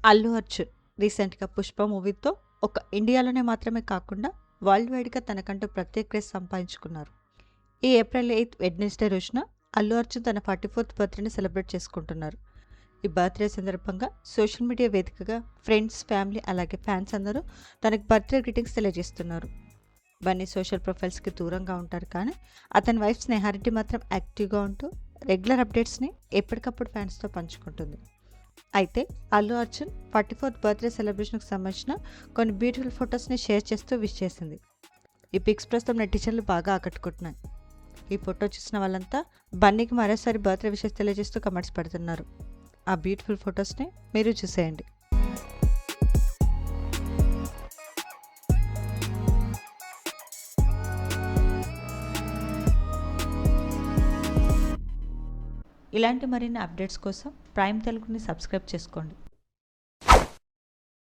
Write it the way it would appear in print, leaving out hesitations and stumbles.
అల్లు అర్జున్ రీసెంట్‌గా 'పుష్ప' మూవీతో ఇండియాలోనే మాత్రమే కాకుండా వరల్డ్ వైడ్‌గా తనకంటూ ప్రత్యేక క్రేజ్ సంపాదించుకున్నారు. ఈ ఏప్రిల్ 8 వెడ్నెస్‌డే రోజున అల్లు అర్జున్ తన 44th బర్త్‌డేని సెలబ్రేట్ చేసుకుంటున్నారు. ఈ బర్త్‌డే సందర్భంగా సోషల్ మీడియా వేదికగా ఫ్రెండ్స్, ఫ్యామిలీ అలాగే ఫ్యాన్స్ అందరూ తనకి బర్త్‌డే గ్రీటింగ్స్ తెలియజేస్తున్నారు. బన్నీ సోషల్ ప్రొఫైల్స్‌కి దూరంగా ఉంటారు కానీ అతని వైఫ్ స్నేహారెడ్డి మాత్రం యాక్టివ్‌గా ఉంటూ రెగ్యులర్ అప్డేట్స్‌ని ఎప్పటికప్పుడు ఫ్యాన్స్‌తో పంచుకుంటుంది. అయితే అల్లు అర్జున్ 44th బర్త్‌డే సెలబ్రేషన్‌కి సంబంధించిన కొన్ని బ్యూటిఫుల్ ఫొటోస్‌ని షేర్ చేస్తూ విష్ చేసింది. ఈ పిక్స్ ప్రస్తుతం నెటిజన్లు బాగా ఆకట్టుకుంటున్నాయి. ఈ ఫోటో చూసిన వాళ్ళంతా బన్నీకి మరోసారి బర్త్‌డే విషెస్ తెలియజేస్తూ కమెంట్స్ పెడుతున్నారు. ఆ బ్యూటిఫుల్ ఫొటోస్‌ని మీరు చూసేయండి. ఇలాంటి మరిన్ని అప్డేట్స్ కోసం ప్రైమ్ తెలుగుని సబ్స్క్రైబ్ చేసుకోండి.